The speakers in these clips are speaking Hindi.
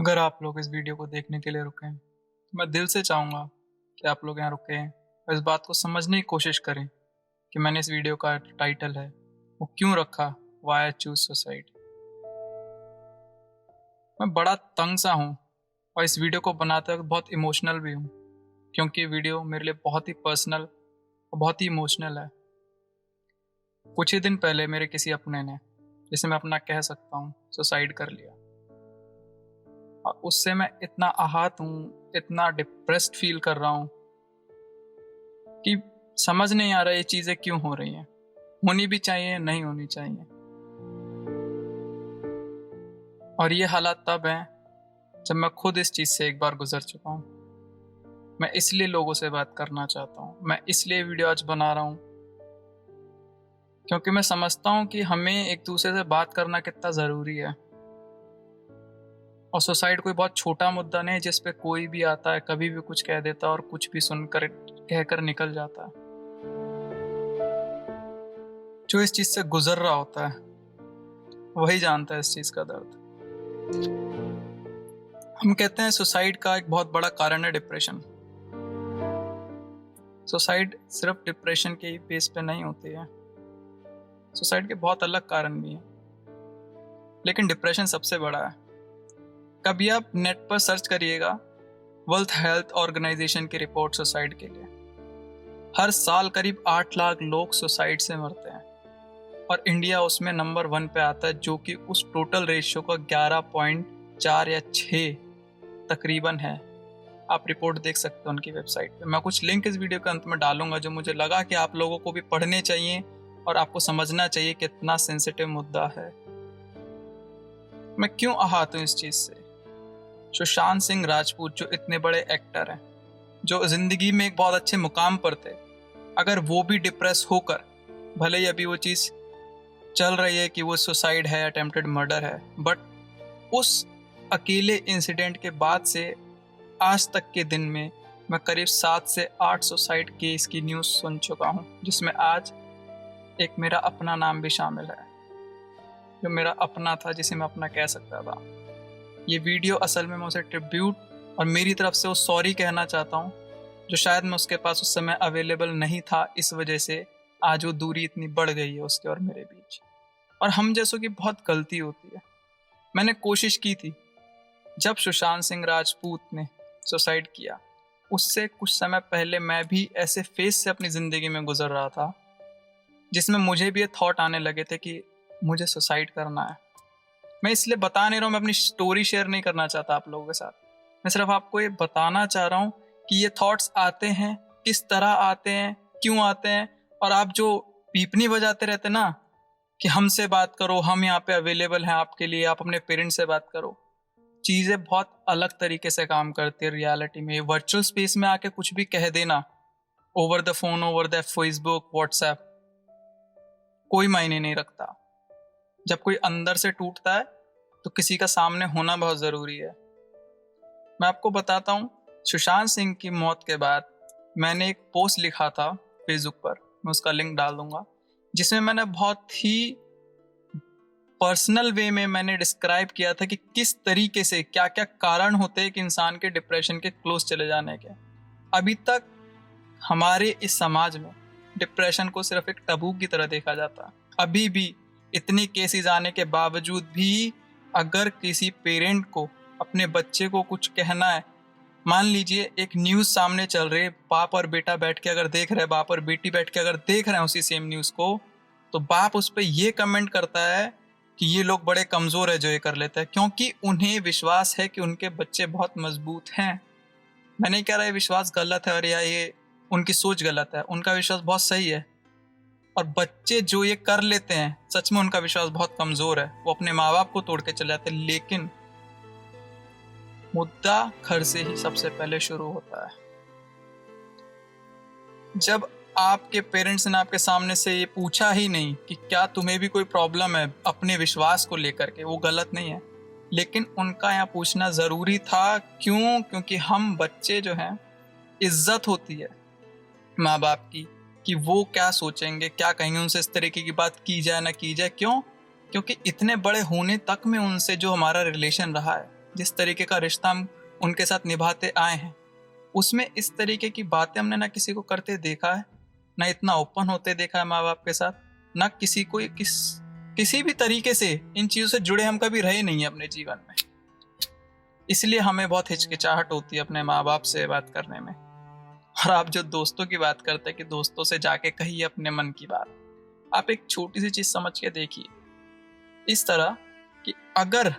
अगर आप लोग इस वीडियो को देखने के लिए रुके हैं, तो मैं दिल से चाहूँगा कि आप लोग यहाँ रुकें और इस बात को समझने की कोशिश करें कि मैंने इस वीडियो का टाइटल है वो क्यों रखा, वाई आई चूज सुसाइड। मैं बड़ा तंग सा हूँ और इस वीडियो को बनाते वक्त बहुत इमोशनल भी हूँ, क्योंकि ये वीडियो मेरे लिए बहुत ही पर्सनल और बहुत ही इमोशनल है। कुछ ही दिन पहले मेरे किसी अपने ने, जिसे मैं अपना कह सकता हूँ, सुसाइड कर लिया और उससे मैं इतना आहत हूँ, इतना डिप्रेस्ड फील कर रहा हूँ कि समझ नहीं आ रहा ये चीज़ें क्यों हो रही हैं। होनी भी चाहिए, नहीं होनी चाहिए। और ये हालात तब हैं जब मैं खुद इस चीज़ से एक बार गुजर चुका हूँ। मैं इसलिए लोगों से बात करना चाहता हूँ, मैं इसलिए वीडियो आज बना रहा हूँ, क्योंकि मैं समझता हूँ कि हमें एक दूसरे से बात करना कितना ज़रूरी है। और सुसाइड कोई बहुत छोटा मुद्दा नहीं है जिस पे कोई भी आता है, कभी भी कुछ कह देता है और कुछ भी सुनकर कहकर निकल जाता है। जो इस चीज़ से गुजर रहा होता है वही जानता है इस चीज़ का दर्द। हम कहते हैं सुसाइड का एक बहुत बड़ा कारण है डिप्रेशन। सुसाइड सिर्फ डिप्रेशन के ही बेस पे नहीं होती है, सुसाइड के बहुत अलग कारण भी हैं, लेकिन डिप्रेशन सबसे बड़ा है। कभी आप नेट पर सर्च करिएगा वर्ल्ड हेल्थ ऑर्गेनाइजेशन की रिपोर्ट सुसाइड के लिए। हर साल करीब 8 लाख लोग सुसाइड से मरते हैं और इंडिया उसमें नंबर 1 पे आता है, जो कि उस टोटल रेशियो का 11.4 या 6 तकरीबन है। आप रिपोर्ट देख सकते हो उनकी वेबसाइट पे। मैं कुछ लिंक इस वीडियो के अंत में डालूंगा जो मुझे लगा कि आप लोगों को भी पढ़ने चाहिए और आपको समझना चाहिए कितना सेंसिटिव मुद्दा है। मैं क्यों आहत हूँ इस चीज़ से? सुशांत सिंह राजपूत जो इतने बड़े एक्टर हैं, जो ज़िंदगी में एक बहुत अच्छे मुकाम पर थे, अगर वो भी डिप्रेस होकर, भले ही अभी वो चीज़ चल रही है कि वो सुसाइड है, अटेम्प्टेड मर्डर है, बट उस अकेले इंसिडेंट के बाद से आज तक के दिन में मैं करीब 7 से 8 सुसाइड केस की न्यूज़ सुन चुका हूँ, जिसमें आज एक मेरा अपना नाम भी शामिल है, जो मेरा अपना था, जिसे मैं अपना कह सकता था। ये वीडियो असल में मैं उसे ट्रिब्यूट और मेरी तरफ से वो सॉरी कहना चाहता हूँ, जो शायद मैं उसके पास उस समय अवेलेबल नहीं था, इस वजह से आज वो दूरी इतनी बढ़ गई है उसके और मेरे बीच। और हम जैसों की बहुत गलती होती है। मैंने कोशिश की थी, जब सुशांत सिंह राजपूत ने सुसाइड किया उससे कुछ समय पहले मैं भी ऐसे फेज से अपनी ज़िंदगी में गुजर रहा था जिसमें मुझे भी ये थॉट आने लगे थे कि मुझे सुसाइड करना है। मैं इसलिए बता नहीं रहा हूँ, मैं अपनी स्टोरी शेयर नहीं करना चाहता आप लोगों के साथ। मैं सिर्फ आपको ये बताना चाह रहा हूँ कि ये थॉट्स आते हैं, किस तरह आते हैं, क्यों आते हैं। और आप जो पीपनी बजाते रहते ना कि हमसे बात करो, हम यहाँ पे अवेलेबल हैं आपके लिए, आप अपने पेरेंट्स से बात करो, चीज़ें बहुत अलग तरीके से काम करती है रियलिटी में। वर्चुअल स्पेस में आके कुछ भी कह देना over the phone, over the Facebook, WhatsApp, कोई मायने नहीं रखता। जब कोई अंदर से टूटता है तो किसी का सामने होना बहुत ज़रूरी है। मैं आपको बताता हूँ, सुशांत सिंह की मौत के बाद मैंने एक पोस्ट लिखा था फेसबुक पर, मैं उसका लिंक डाल दूंगा, जिसमें मैंने बहुत ही पर्सनल वे में मैंने डिस्क्राइब किया था कि किस तरीके से क्या क्या कारण होते हैं कि इंसान के डिप्रेशन के क्लोज चले जाने के। अभी तक हमारे इस समाज में डिप्रेशन को सिर्फ एक टबू की तरह देखा जाता है। अभी भी इतने केसेस आने के बावजूद भी अगर किसी पेरेंट को अपने बच्चे को कुछ कहना है, मान लीजिए एक न्यूज़ सामने चल रही है, बाप और बेटा बैठ के अगर देख रहे हैं, बाप और बेटी बैठ के अगर देख रहे हैं उसी सेम न्यूज़ को, तो बाप उस पर यह कमेंट करता है कि ये लोग बड़े कमज़ोर है जो ये कर लेते हैं, क्योंकि उन्हें विश्वास है कि उनके बच्चे बहुत मजबूत हैं। मैं नहीं कह रहा ये विश्वास गलत है और या ये उनकी सोच गलत है, उनका विश्वास बहुत सही है। और बच्चे जो ये कर लेते हैं, सच में उनका विश्वास बहुत कमज़ोर है, वो अपने माँ बाप को तोड़ के चले जाते हैं। लेकिन मुद्दा घर से ही सबसे पहले शुरू होता है। जब आपके पेरेंट्स ने आपके सामने से ये पूछा ही नहीं कि क्या तुम्हें भी कोई प्रॉब्लम है अपने विश्वास को लेकर के, वो गलत नहीं है, लेकिन उनका यहाँ पूछना ज़रूरी था। क्यों? क्योंकि हम बच्चे जो हैं, इज्जत होती है माँ बाप की कि वो क्या सोचेंगे, क्या कहेंगे, उनसे इस तरीके की बात की जाए ना की जाए। क्यों? क्योंकि इतने बड़े होने तक में उनसे जो हमारा रिलेशन रहा है, जिस तरीके का रिश्ता हम उनके साथ निभाते आए हैं, उसमें इस तरीके की बातें हमने ना किसी को करते देखा है, ना इतना ओपन होते देखा है माँ बाप के साथ, ना किसी को किसी भी तरीके से इन चीज़ों से जुड़े हम कभी रहे नहीं है अपने जीवन में। इसलिए हमें बहुत हिचकिचाहट होती है अपने माँ बाप से बात करने में। और आप जो दोस्तों की बात करते हैं कि दोस्तों से जाके कहिए अपने मन की बात, आप एक छोटी सी चीज समझ के देखिए इस तरह कि अगर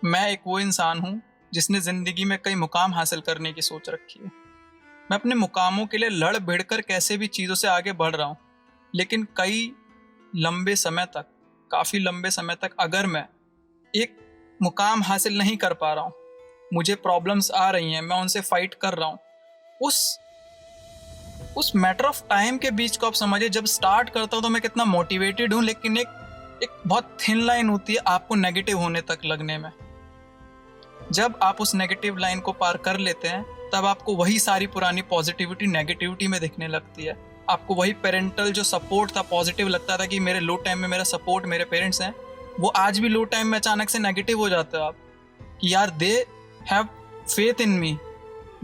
मैं एक वो इंसान हूं जिसने जिंदगी में कई मुकाम हासिल करने की सोच रखी है, मैं अपने मुकामों के लिए लड़ भिड़ कर कैसे भी चीज़ों से आगे बढ़ रहा हूँ, लेकिन काफ़ी लंबे समय तक अगर मैं एक मुकाम हासिल नहीं कर पा रहा हूँ, मुझे प्रॉब्लम्स आ रही हैं, मैं उनसे फाइट कर रहा हूँ, उस मैटर ऑफ टाइम के बीच को आप समझिए। जब स्टार्ट करता हूँ तो मैं कितना मोटिवेटेड हूँ, लेकिन एक बहुत थिन लाइन होती है आपको नेगेटिव होने तक लगने में। जब आप उस नेगेटिव लाइन को पार कर लेते हैं तब आपको वही सारी पुरानी पॉजिटिविटी नेगेटिविटी में दिखने लगती है। आपको वही पेरेंटल जो सपोर्ट था पॉजिटिव लगता था कि मेरे लो टाइम में मेरा सपोर्ट मेरे पेरेंट्स हैं, वो आज भी लो टाइम में अचानक से नेगेटिव हो जाते हो आप कि यार they have faith in me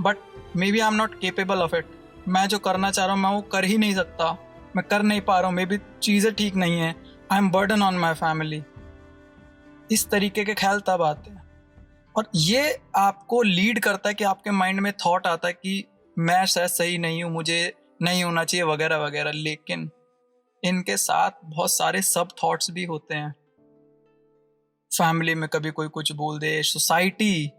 but maybe I am not capable of it. मैं जो करना चाह रहा हूँ मैं वो कर ही नहीं सकता, मैं कर नहीं पा रहा हूँ, मे बी चीज़ें ठीक नहीं है, I am burden on my family. इस तरीके के ख्याल तब आते हैं और ये आपको लीड करता है कि आपके माइंड में थॉट आता है कि मैं शायद सही नहीं हूँ, मुझे नहीं होना चाहिए वगैरह वगैरह। लेकिन इनके साथ बहुत सारे सब थॉट्स भी होते हैं। फैमिली में कभी कोई कुछ बोल दे, सोसाइटी,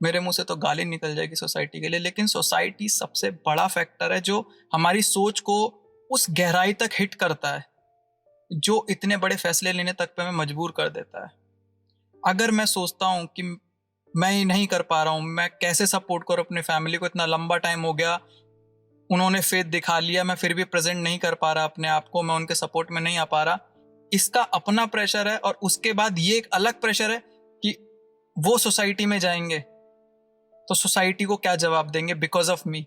मेरे मुंह से तो गाली निकल जाएगी सोसाइटी के लिए, लेकिन सोसाइटी सबसे बड़ा फैक्टर है जो हमारी सोच को उस गहराई तक हिट करता है, जो इतने बड़े फैसले लेने तक पे हमें मजबूर कर देता है। अगर मैं सोचता हूँ कि मैं ही नहीं कर पा रहा हूँ, मैं कैसे सपोर्ट करूँ अपने फैमिली को, इतना लंबा टाइम हो गया, उन्होंने फेथ दिखा लिया, मैं फिर भी प्रेजेंट नहीं कर पा रहा अपने आप को, मैं उनके सपोर्ट में नहीं आ पा रहा, इसका अपना प्रेशर है। और उसके बाद ये एक अलग प्रेशर है कि वो सोसाइटी में जाएंगे तो सोसाइटी को क्या जवाब देंगे बिकॉज ऑफ मी,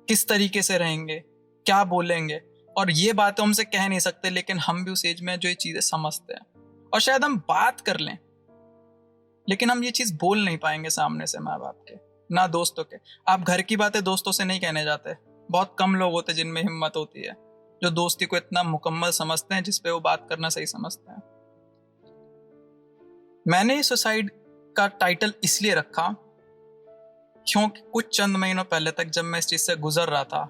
किस तरीके से रहेंगे, क्या बोलेंगे। और ये बातें हमसे कह नहीं सकते, लेकिन हम भी उस एज में जो ये चीजें समझते हैं और शायद हम बात कर लें, लेकिन हम ये चीज बोल नहीं पाएंगे सामने से माँ बाप के, ना दोस्तों के। आप घर की बातें दोस्तों से नहीं कहने जाते, बहुत कम लोग होते जिनमें हिम्मत होती है, जो दोस्ती को इतना मुकम्मल समझते हैं जिसपे वो बात करना सही समझते हैं। मैंने सुसाइड का टाइटल इसलिए रखा क्योंकि कुछ चंद महीनों पहले तक जब मैं इस चीज से गुजर रहा था,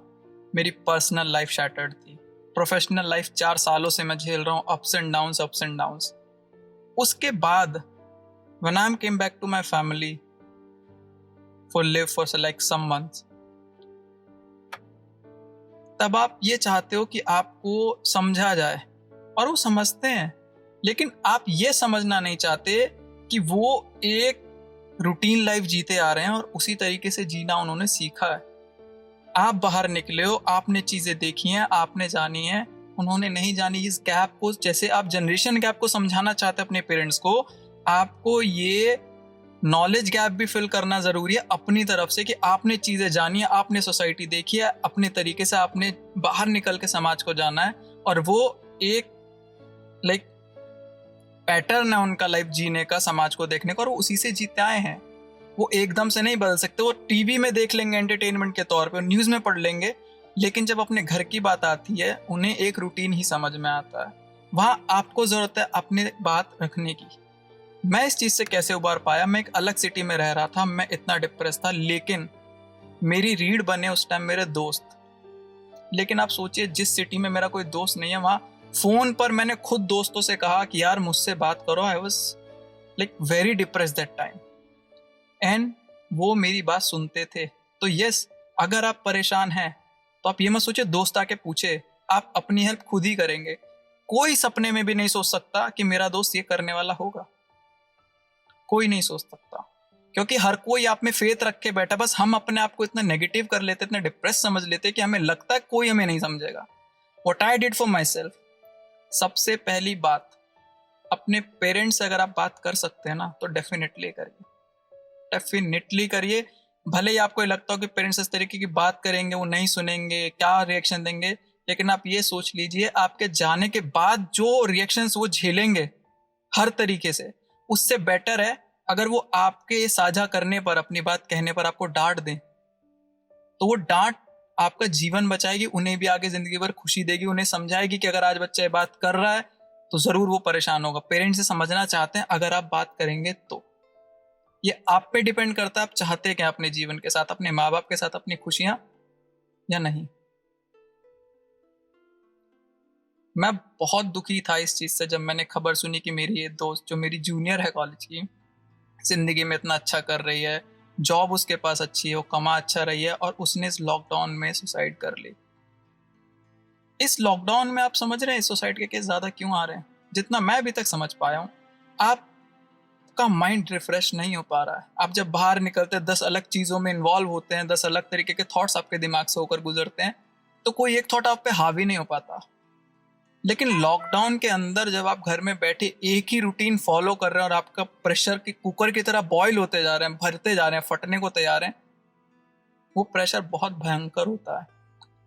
मेरी पर्सनल लाइफ शैटर्ड थी। प्रोफेशनल लाइफ 4 सालों से मैं झेल रहा हूँ अप्स एंड डाउन्स। उसके बाद when I came back to my family for live for like some months, तब आप ये चाहते हो कि आपको समझा जाए, और वो समझते हैं, लेकिन आप ये समझना नहीं चाहते कि वो एक रूटीन लाइफ जीते आ रहे हैं और उसी तरीके से जीना उन्होंने सीखा है। आप बाहर निकले हो, आपने चीजें देखी हैं, आपने जानी है, उन्होंने नहीं जानी। इस गैप को, जैसे आप जनरेशन गैप को समझाना चाहते हैं अपने पेरेंट्स को, आपको ये नॉलेज गैप भी फिल करना जरूरी है अपनी तरफ से कि आपने चीजें जानी है, आपने सोसाइटी देखी है, अपने तरीके से आपने बाहर निकल के समाज को जाना है। और वो एक लाइक पैटर्न है उनका लाइफ जीने का, समाज को देखने का, और वो उसी से जीते आए हैं। वो एकदम से नहीं बदल सकते। वो टीवी में देख लेंगे एंटरटेनमेंट के तौर पे, न्यूज में पढ़ लेंगे, लेकिन जब अपने घर की बात आती है उन्हें एक रूटीन ही समझ में आता है। वहां आपको जरूरत है अपनी बात रखने की। मैं इस चीज से कैसे उबार पाया, मैं एक अलग सिटी में रह रहा था, मैं इतना डिप्रेस था, लेकिन मेरी रीढ़ बने उस टाइम मेरे दोस्त। लेकिन आप सोचिए, जिस सिटी में मेरा कोई दोस्त नहीं है, वहां फोन पर मैंने खुद दोस्तों से कहा कि यार मुझसे बात करो, I was like very depress that time, and वो मेरी बात सुनते थे। तो यस, अगर आप परेशान हैं तो आप ये मत सोचिए दोस्त आके पूछे, आप अपनी हेल्प खुद ही करेंगे। कोई सपने में भी नहीं सोच सकता कि मेरा दोस्त ये करने वाला होगा, कोई नहीं सोच सकता, क्योंकि हर कोई आप में फेथ रख के बैठा। बस हम अपने आप को इतना नेगेटिव कर लेते, इतना डिप्रेस समझ लेते कि हमें लगता है कोई हमें नहीं समझेगा। What I did for my self, सबसे पहली बात, अपने पेरेंट्स से अगर आप बात कर सकते हैं ना तो डेफिनेटली करिए, डेफिनेटली करिए। भले ही आपको लगता हो कि पेरेंट्स इस तरीके की बात करेंगे, वो नहीं सुनेंगे, क्या रिएक्शन देंगे, लेकिन आप ये सोच लीजिए आपके जाने के बाद जो रिएक्शंस वो झेलेंगे हर तरीके से, उससे बेटर है अगर वो आपके साझा करने पर, अपनी बात कहने पर आपको डांट दें, तो वो डांट आपका जीवन बचाएगी, उन्हें भी आगे जिंदगी भर खुशी देगी, उन्हें समझाएगी कि अगर आज बच्चा ये बात कर रहा है तो जरूर वो परेशान होगा। पेरेंट्स से समझना चाहते हैं, अगर आप बात करेंगे तो ये आप पे डिपेंड करता है आप चाहते क्या अपने जीवन के साथ, अपने माँ बाप के साथ अपनी खुशियां या नहीं। मैं बहुत दुखी था इस चीज से जब मैंने खबर सुनी कि मेरी ये दोस्त जो मेरी जूनियर है कॉलेज की, जिंदगी में इतना अच्छा कर रही है, जॉब उसके पास अच्छी है, वो कमा अच्छा रही है, और उसने इस लॉकडाउन में सुसाइड कर ली। इस लॉकडाउन में आप समझ रहे हैं सुसाइड के केस ज्यादा क्यों आ रहे हैं? जितना मैं अभी तक समझ पाया हूँ, आपका माइंड रिफ्रेश नहीं हो पा रहा है। आप जब बाहर निकलते हैं, 10 अलग चीजों में इन्वॉल्व होते हैं, 10 अलग तरीके के थॉट्स आपके दिमाग से होकर गुजरते हैं, तो कोई एक थॉट आप पे हावी नहीं हो पाता। लेकिन लॉकडाउन के अंदर जब आप घर में बैठे एक ही रूटीन फॉलो कर रहे हैं और आपका प्रेशर के कुकर की तरह बॉईल होते जा रहे हैं, भरते जा रहे हैं, फटने को तैयार हैं, वो प्रेशर बहुत भयंकर होता है।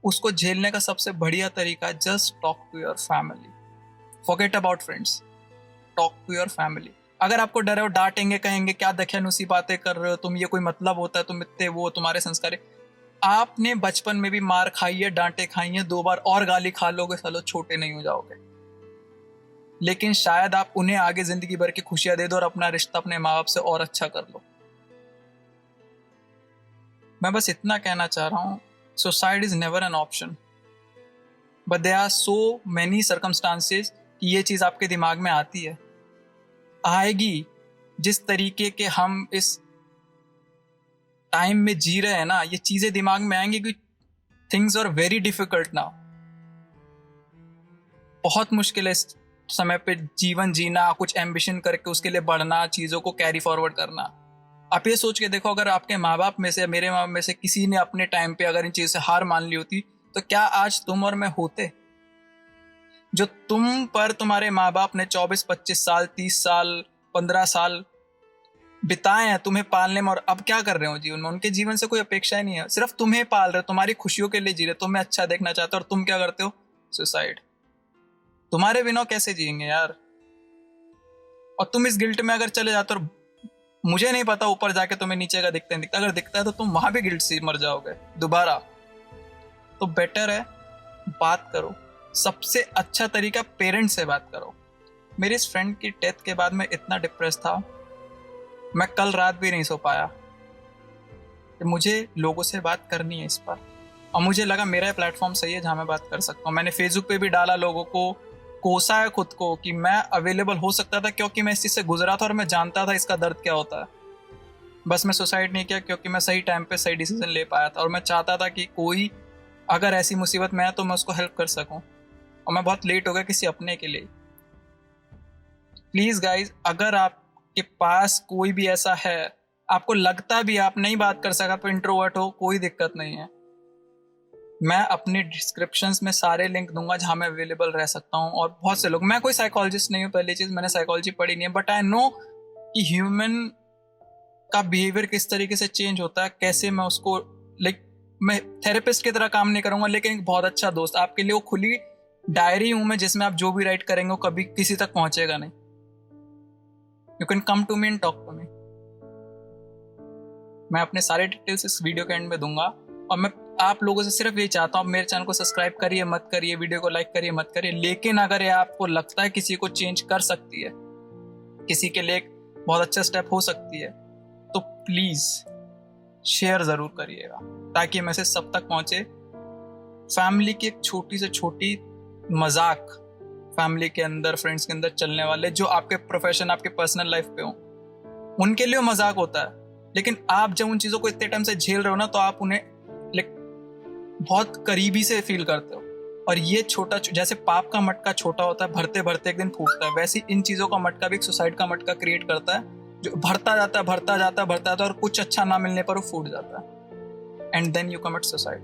उसको झेलने का सबसे बढ़िया तरीका है just talk to your family, forget about friends, talk to your family. अगर आपको डर है वो डांटेंगे, कहेंगे क्या दखियानुसी बातें कर रहे हो तुम, ये कोई मतलब होता है, तुम इतने वो तुम्हारे संस्कार। आपने बचपन में भी मार खाई है, डांटे खाई है, 2 बार और गाली खा लोगे, सालो छोटे नहीं हो जाओगे। लेकिन शायद आप उन्हें आगे जिंदगी भर की खुशियां दे दो और अपना रिश्ता अपने माँ बाप से और अच्छा कर लो। मैं बस इतना कहना चाह रहा हूं, suicide is never an option, but there are so many circumstances कि ये चीज आपके दिमाग में आती है, आएगी। जिस तरीके के हम इस टाइम में जी रहे हैं ना, ये चीजें दिमाग में आएंगी कि things are very difficult now. बहुत मुश्किल है इस समय पे जीवन जीना, कुछ एम्बिशन करके उसके लिए बढ़ना, चीजों को कैरी फॉरवर्ड करना। आप ये सोच के देखो, अगर आपके माँ बाप में से, मेरे माँ बाप में से किसी ने अपने टाइम पे अगर इन चीजों से हार मान ली होती, तो क्या आज तुम और मैं होते? जो तुम पर तुम्हारे माँ बाप ने 24-25 साल, 30 साल, 15 साल बिताए हैं तुम्हें पालने में, और अब क्या कर रहे हो जीवन में? उनके जीवन से कोई अपेक्षा ही नहीं है, सिर्फ तुम्हें पाल रहे, तुम्हारी खुशियों के लिए जी रहे, तुम्हें अच्छा देखना चाहते हो, और तुम क्या करते हो? सुसाइड। तुम्हारे बिना कैसे जिएंगे यार? और तुम इस गिल्ट में अगर चले जाते हो, और मुझे नहीं पता ऊपर जाके तुम्हें नीचे का दिखता है, अगर दिखता है तो तुम वहां भी गिल्ट से मर जाओगे दोबारा। तो बेटर है बात करो। सबसे अच्छा तरीका पेरेंट्स से बात करो। मेरे इस फ्रेंड की डेथ के बाद मैं इतना डिप्रेस था, मैं कल रात भी नहीं सो पाया कि मुझे लोगों से बात करनी है इस पर, और मुझे लगा मेरा प्लेटफॉर्म सही है जहां मैं बात कर सकता हूँ। मैंने फेसबुक पे भी डाला, लोगों को कोसा है खुद को कि मैं अवेलेबल हो सकता था क्योंकि मैं इस चीज़ से गुजरा था और मैं जानता था इसका दर्द क्या होता है। बस मैं सुसाइड नहीं किया क्योंकि मैं सही टाइम पे सही डिसीजन ले पाया था, और मैं चाहता था कि कोई अगर ऐसी मुसीबत में है तो मैं उसको हेल्प कर सकूं, और मैं बहुत लेट हो गया किसी अपने के लिए। प्लीज़ गाइज, अगर आपके पास कोई भी ऐसा है, आपको लगता भी आप नहीं बात कर सका, तो इंट्रोवर्ट हो, कोई दिक्कत नहीं है। मैं अपने डिस्क्रिप्शंस में सारे लिंक दूंगा जहां मैं अवेलेबल रह सकता हूं। और बहुत से लोग, मैं कोई साइकोलॉजिस्ट नहीं हूं, पहली चीज मैंने साइकोलॉजी पढ़ी नहीं है, बट आई नो कि ह्यूमन का बिहेवियर किस तरीके से चेंज होता है, कैसे मैं उसको मैं थेरेपिस्ट की तरह काम नहीं करूंगा, लेकिन एक बहुत अच्छा दोस्त आपके लिए वो खुली डायरी हूं मैं, जिसमें आप जो भी राइट करेंगे वो कभी किसी तक पहुंचेगा नहीं। You can come to me and talk to me. मैं अपने सारे डिटेल्स इस वीडियो के एंड में दूंगा, और मैं आप लोगों से सिर्फ ये चाहता हूँ, मेरे चैनल को सब्सक्राइब करिए मत करिए, वीडियो को लाइक करिए मत करिए, लेकिन अगर ये आपको लगता है किसी को चेंज कर सकती है, किसी के लिए एक बहुत अच्छा स्टेप हो सकती है, तो प्लीज शेयर जरूर करिएगा ताकि मैसेज सब तक पहुंचे। फैमिली की एक छोटी से छोटी मजाक, फैमिली के अंदर, फ्रेंड्स के अंदर चलने वाले जो आपके प्रोफेशन, आपके पर्सनल लाइफ पे हो, उनके लिए मजाक होता है, लेकिन आप जब उन चीजों को इतने टाइम से झेल रहे हो ना, तो आप उन्हें बहुत करीबी से फील करते हो। और ये छोटा, जैसे पाप का मटका छोटा होता है, भरते भरते एक दिन फूटता है, वैसे इन चीजों का मटका भी एक सुसाइड का मटका क्रिएट करता है, जो भरता जाता है, भरता जाता है, भरता जाता है, और कुछ अच्छा ना मिलने पर वो फूट जाता है, and then you commit suicide.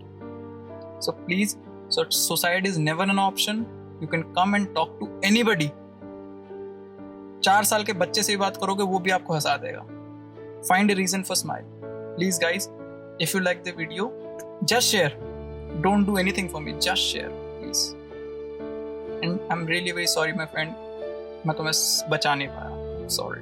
So please, suicide is never an option. You can come and talk to anybody. 4 साल के बच्चे से भी बात करोगे, वो भी आपको हंसा देगा। Find a reason for smile. Please guys, if you like the video, just share, don't do anything for me, just share please, and I'm really very sorry my friend, मैं तुम्हें बचा नहीं पाया, sorry।